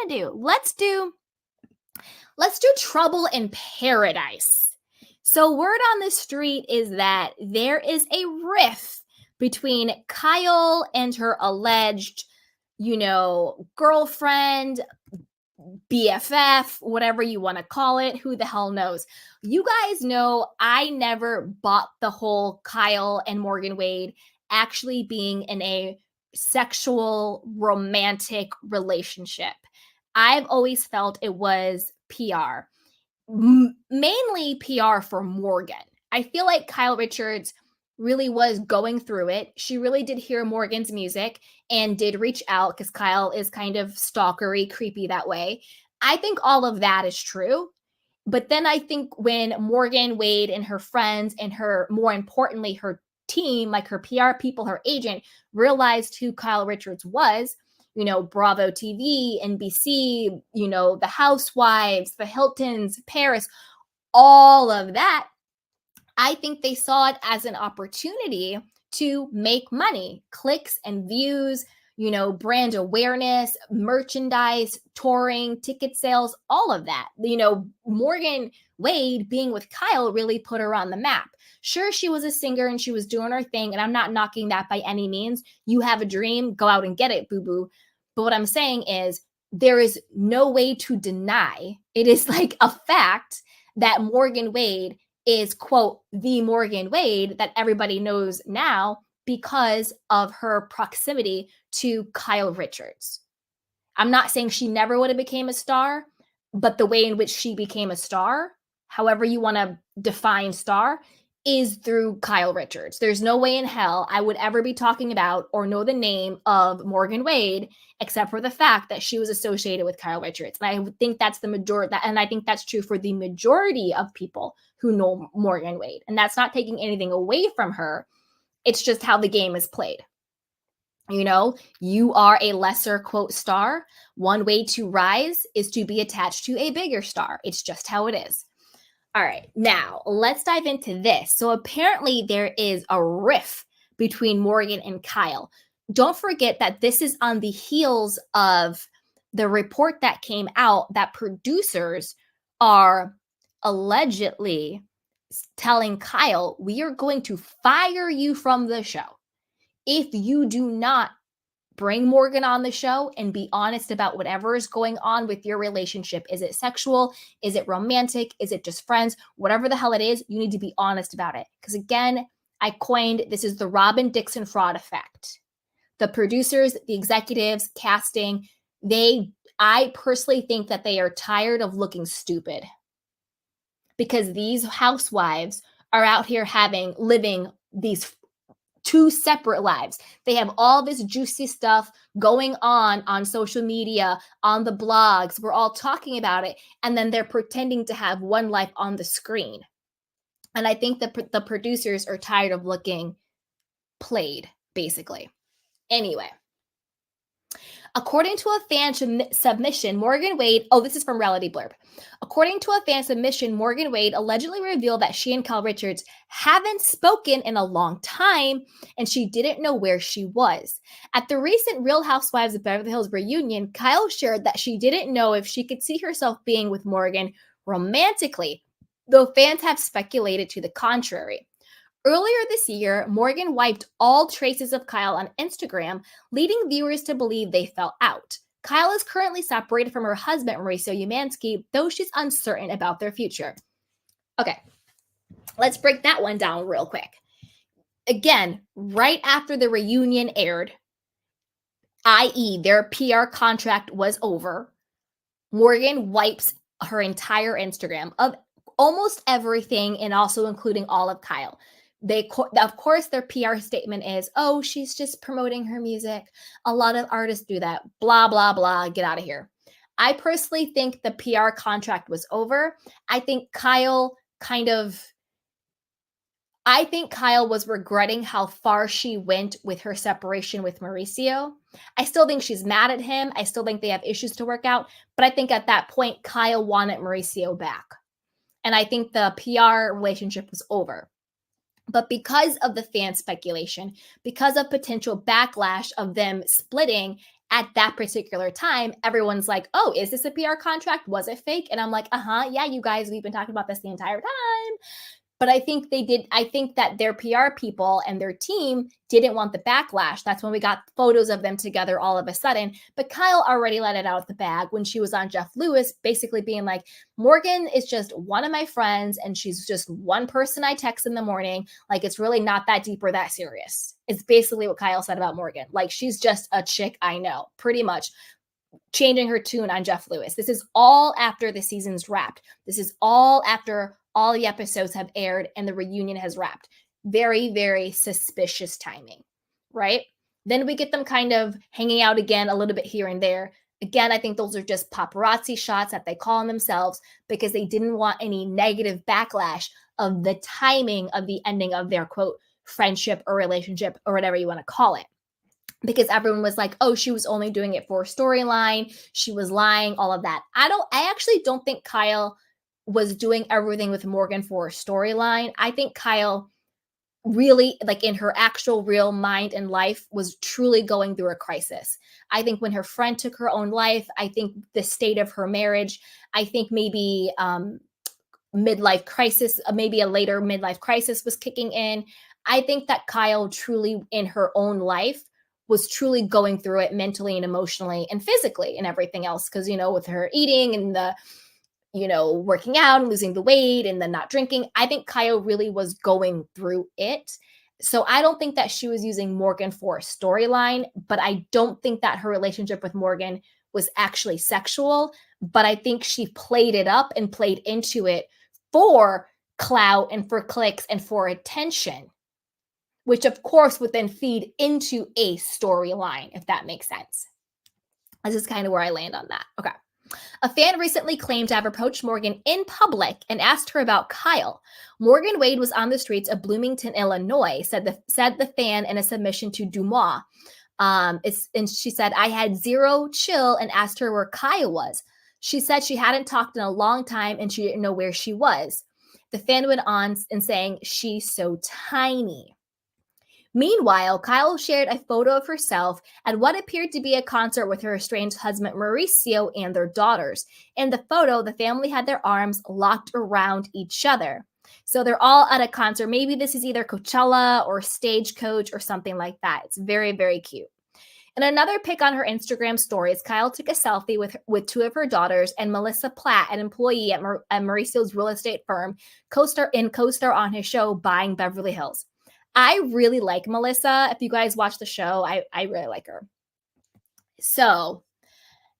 to do? Let's do Trouble in Paradise. So word on the street is that there is a rift between Kyle and her alleged, girlfriend, BFF, whatever you want to call it, who the hell knows. You guys know I never bought the whole Kyle and Morgan Wade actually being in a sexual romantic relationship. I've always felt it was PR, mainly PR for Morgan. I feel like Kyle Richards really was going through it. She really did hear Morgan's music and did reach out because Kyle is kind of stalkery, creepy that way. I think all of that is true. But then I think when Morgan Wade and her friends and her, more importantly, her team, like her PR people, her agent, realized who Kyle Richards was, Bravo TV, NBC, the Housewives, the Hiltons, Paris, all of that, I think they saw it as an opportunity to make money, clicks and views, brand awareness, merchandise, touring, ticket sales, all of that. Morgan Wade being with Kyle really put her on the map. Sure, she was a singer and she was doing her thing, and I'm not knocking that by any means. You have a dream, go out and get it, boo-boo. But what I'm saying is there is no way to deny, it is like a fact that Morgan Wade is, quote, the Morgan Wade that everybody knows now because of her proximity to Kyle Richards. I'm not saying she never would have became a star, but the way in which she became a star, however you want to define star, is through Kyle Richards. There's no way in hell I would ever be talking about or know the name of Morgan Wade except for the fact that she was associated with Kyle Richards. And I think that's the majority, and I think that's true for the majority of people who know Morgan Wade. And that's not taking anything away from her. It's just how the game is played. You are a lesser, quote, star. One way to rise is to be attached to a bigger star. It's just how it is. All right, now let's dive into this. So apparently there is a rift between Morgan and Kyle. Don't forget that this is on the heels of the report that came out that producers are allegedly telling Kyle, we are going to fire you from the show if you do not bring Morgan on the show and be honest about whatever is going on with your relationship. Is it sexual? Is it romantic? Is it just friends? Whatever the hell it is, you need to be honest about it. Because again, I coined, this is the Robin Dixon fraud effect. The producers, the executives, casting, I personally think that they are tired of looking stupid. Because these housewives are out here living these two separate lives. They have all this juicy stuff going on social media, on the blogs. We're all talking about it. And then they're pretending to have one life on the screen. And I think that the producers are tired of looking played, basically. Anyway. According to a fan submission, Morgan Wade, this is from Reality Blurb. According to a fan submission, Morgan Wade allegedly revealed that she and Kyle Richards haven't spoken in a long time, and she didn't know where she was. At the recent Real Housewives of Beverly Hills reunion, Kyle shared that she didn't know if she could see herself being with Morgan romantically, though fans have speculated to the contrary. Earlier this year, Morgan wiped all traces of Kyle on Instagram, leading viewers to believe they fell out. Kyle is currently separated from her husband, Mauricio Umansky, though she's uncertain about their future. Okay, let's break that one down real quick. Again, right after the reunion aired, i.e. their PR contract was over, Morgan wipes her entire Instagram of almost everything and also including all of Kyle. Of course, their PR statement is, she's just promoting her music. A lot of artists do that. Blah, blah, blah. Get out of here. I personally think the PR contract was over. I think Kyle was regretting how far she went with her separation with Mauricio. I still think she's mad at him. I still think they have issues to work out. But I think at that point, Kyle wanted Mauricio back. And I think the PR relationship was over. But because of the fan speculation, because of potential backlash of them splitting at that particular time, everyone's like, oh, is this a PR contract? Was it fake? And I'm like, yeah, you guys, we've been talking about this the entire time. But I think that their PR people and their team didn't want the backlash. That's when we got photos of them together all of a sudden. But Kyle already let it out of the bag when she was on Jeff Lewis, basically being like, Morgan is just one of my friends and she's just one person I text in the morning. Like, it's really not that deep or that serious. It's basically what Kyle said about Morgan. Like, she's just a chick I know, pretty much, changing her tune on Jeff Lewis. This is all after the season's wrapped. This is all after all the episodes have aired and the reunion has wrapped. Very, very suspicious timing, right? Then we get them kind of hanging out again a little bit here and there. Again, I think those are just paparazzi shots that they call on themselves because they didn't want any negative backlash of the timing of the ending of their quote friendship or relationship or whatever you want to call it. Because everyone was like, oh, she was only doing it for a storyline. She was lying, all of that. I actually don't think Kyle was doing everything with Morgan for a storyline. I think Kyle really, like in her actual real mind and life, was truly going through a crisis. I think when her friend took her own life, I think the state of her marriage, I think maybe midlife crisis, maybe a later midlife crisis was kicking in. I think that Kyle truly in her own life was truly going through it mentally and emotionally and physically and everything else. Cause, with her eating and the, working out and losing the weight and then not drinking, I think Kyle really was going through it. So I don't think that she was using Morgan for a storyline, but I don't think that her relationship with Morgan was actually sexual. But I think she played it up and played into it for clout and for clicks and for attention, which of course would then feed into a storyline, if that makes sense. This is kind of where I land on that. Okay. A fan recently claimed to have approached Morgan in public and asked her about Kyle. Morgan Wade was on the streets of Bloomington, Illinois, said the fan in a submission to Dumois. And she said, I had zero chill and asked her where Kyle was. She said she hadn't talked in a long time and she didn't know where she was. The fan went on and saying, she's so tiny. Meanwhile, Kyle shared a photo of herself at what appeared to be a concert with her estranged husband Mauricio and their daughters. In the photo, the family had their arms locked around each other. So they're all at a concert. Maybe this is either Coachella or Stagecoach or something like that. It's very, very cute. In another pic on her Instagram stories, Kyle took a selfie with two of her daughters and Melissa Platt, an employee at Mauricio's real estate firm, co-star on his show Buying Beverly Hills. I really like Melissa. If you guys watch the show, I really like her. So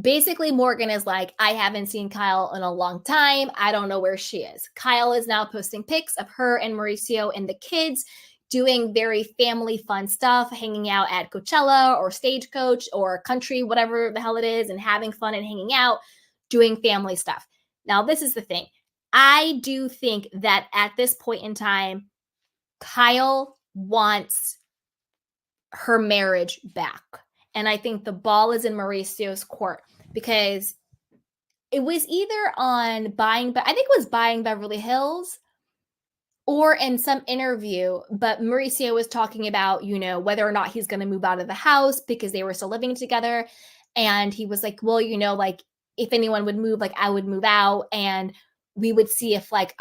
basically, Morgan is like, I haven't seen Kyle in a long time. I don't know where she is. Kyle is now posting pics of her and Mauricio and the kids doing very family fun stuff, hanging out at Coachella or Stagecoach or country, whatever the hell it is, and having fun and hanging out, doing family stuff. Now, this is the thing. I do think that at this point in time, Kyle wants her marriage back. And I think the ball is in Mauricio's court because it was either on Buying Beverly Hills or in some interview, but Mauricio was talking about, whether or not he's going to move out of the house because they were still living together. And he was like, well, like if anyone would move, like I would move out and we would see if like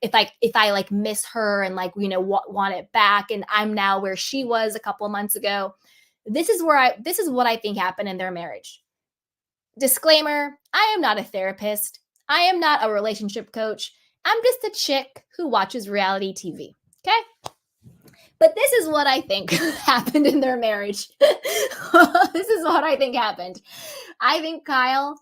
if I like miss her and like want it back, and I'm now where she was a couple of months ago. This is what I think happened in their marriage. Disclaimer, I am not a therapist. I am not a relationship coach. I'm just a chick who watches reality TV. Okay? But this is what I think happened in their marriage. This is what I think happened. I think Kyle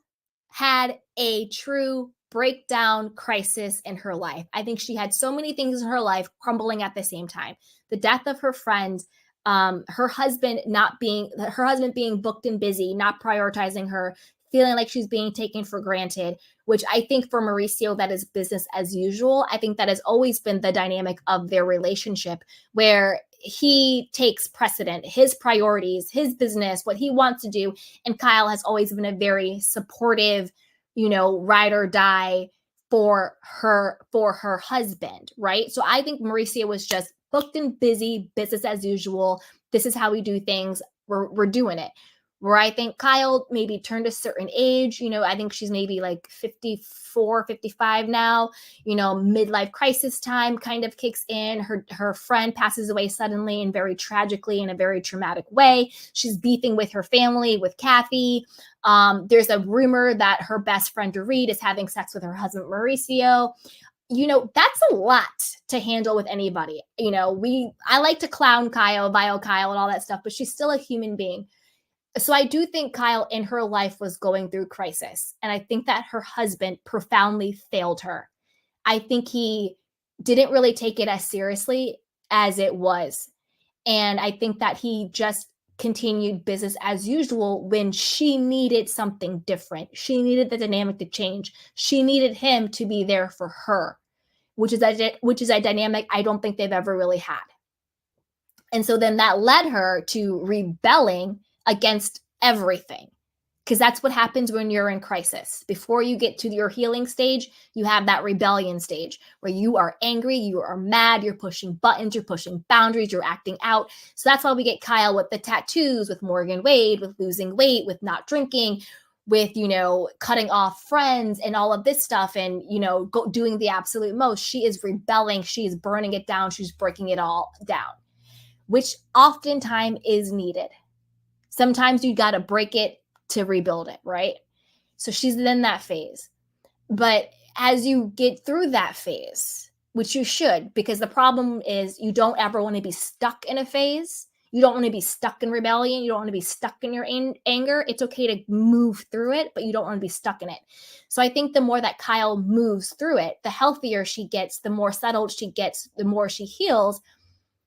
had a true breakdown crisis in her life. I think she had so many things in her life crumbling at the same time. The death of her friend, her husband being booked and busy, not prioritizing her, feeling like she's being taken for granted, which I think for Mauricio, that is business as usual. I think that has always been the dynamic of their relationship, where he takes precedent, his priorities, his business, what he wants to do. And Kyle has always been a very supportive, ride or die for her husband, right? So I think Mauricio was just booked and busy, business as usual. This is how we do things. We're doing it. where I think Kyle maybe turned a certain age. I think she's maybe like 54, 55 now. Midlife crisis time kind of kicks in. Her friend passes away suddenly and very tragically in a very traumatic way. She's beefing with her family, with Kathy. There's a rumor that her best friend Dorit is having sex with her husband Mauricio. That's a lot to handle with anybody. I like to clown Kyle, vile Kyle, and all that stuff, but she's still a human being. So I do think Kyle in her life was going through crisis. And I think that her husband profoundly failed her. I think he didn't really take it as seriously as it was. And I think that he just continued business as usual when she needed something different. She needed the dynamic to change. She needed him to be there for her, which is a dynamic I don't think they've ever really had. And so then that led her to rebelling against everything. Because that's what happens when you're in crisis. Before you get to your healing stage, you have that rebellion stage where you are angry, you are mad, you're pushing buttons, you're pushing boundaries, you're acting out. So that's why we get Kyle with the tattoos, with Morgan Wade, with losing weight, with not drinking, with, cutting off friends and all of this stuff and, doing the absolute most. She is rebelling. She is burning it down. She's breaking it all down, which oftentimes is needed. Sometimes you got to break it to rebuild it, right? So she's in that phase. But as you get through that phase, which you should, because the problem is you don't ever want to be stuck in a phase. You don't want to be stuck in rebellion. You don't want to be stuck in your anger. It's okay to move through it, but you don't want to be stuck in it. So I think the more that Kyle moves through it, the healthier she gets, the more settled she gets, the more she heals.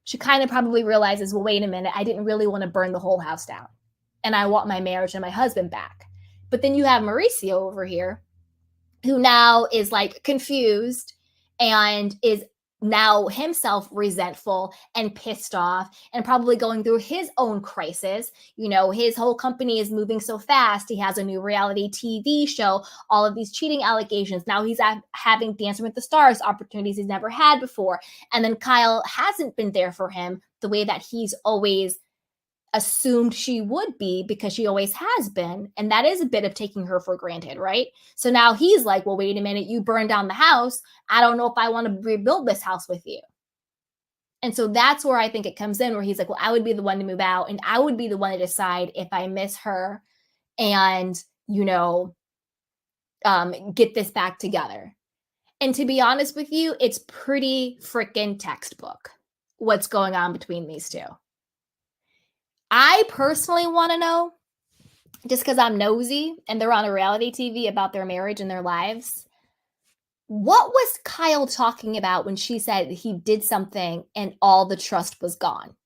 She kind of probably realizes, well, wait a minute, I didn't really want to burn the whole house down. And I want my marriage and my husband back. But then you have Mauricio over here, who now is like confused and is now himself resentful and pissed off and probably going through his own crisis. His whole company is moving so fast. He has a new reality TV show, all of these cheating allegations. Now he's having Dancing with the Stars opportunities he's never had before. And then Kyle hasn't been there for him the way that he's always assumed she would be, because she always has been. And that is a bit of taking her for granted, right? So now he's like, well, wait a minute, you burned down the house. I don't know if I want to rebuild this house with you. And so that's where I think it comes in, where he's like, well, I would be the one to move out and I would be the one to decide if I miss her and, get this back together. And to be honest with you, it's pretty freaking textbook what's going on between these two. I personally want to know, just because I'm nosy and they're on a reality TV about their marriage and their lives, what was Kyle talking about when she said he did something and all the trust was gone?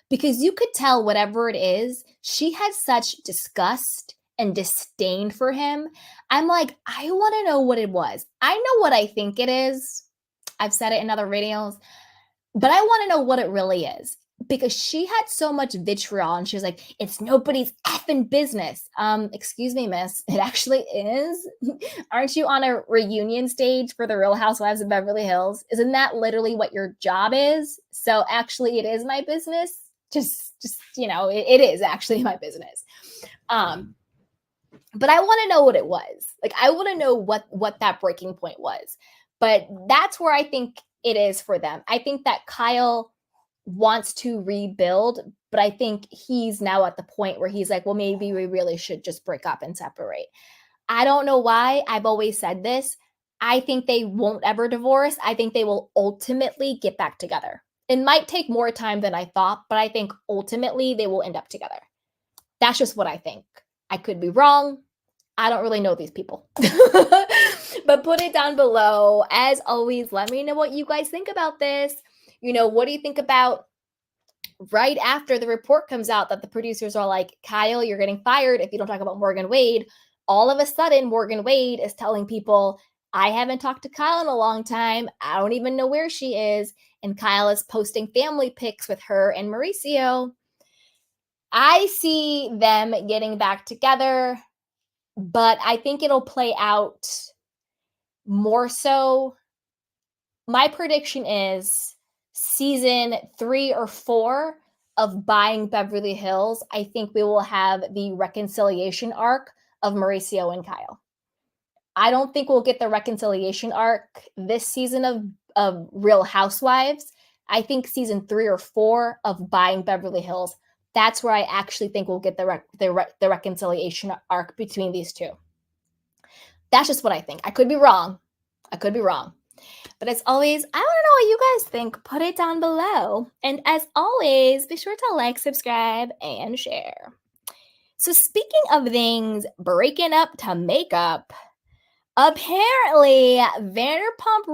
Because you could tell whatever it is, she had such disgust and disdain for him. I'm like, I want to know what it was. I know what I think it is. I've said it in other videos, but I want to know what it really is. Because she had so much vitriol and she was like, it's nobody's effing business. Excuse me, miss, it actually is. Aren't you on a reunion stage for the Real Housewives of Beverly Hills? Isn't that literally what your job is? So actually it is my business. Just it is actually my business. But I want to know what it was. Like, I want to know what that breaking point was. But that's where I think it is for them. I think that Kyle wants to rebuild, but I think he's now at the point where he's like, well, maybe we really should just break up and separate. I don't know why. I've always said this. I think they won't ever divorce. I think they will ultimately get back together. It might take more time than I thought, but I think ultimately they will end up together. That's just what I think. I could be wrong. I don't really know these people. But put it down below. As always, let me know what you guys think about this. What do you think about right after the report comes out that the producers are like, Kyle, you're getting fired if you don't talk about Morgan Wade? All of a sudden, Morgan Wade is telling people, I haven't talked to Kyle in a long time. I don't even know where she is. And Kyle is posting family pics with her and Mauricio. I see them getting back together, but I think it'll play out more so. My prediction is season 3 or 4, of Buying Beverly Hills, I think we will have the reconciliation arc of Mauricio and Kyle. I don't think we'll get the reconciliation arc this season of Real Housewives. I think season 3 or 4 of Buying Beverly Hills, that's where I actually think we'll get the reconciliation arc between these two. That's just what I think. I could be wrong. I could be wrong. But as always, I want to know what you guys think. Put it down below. And as always, be sure to like, subscribe, and share. So speaking of things breaking up to make up, apparently Vanderpump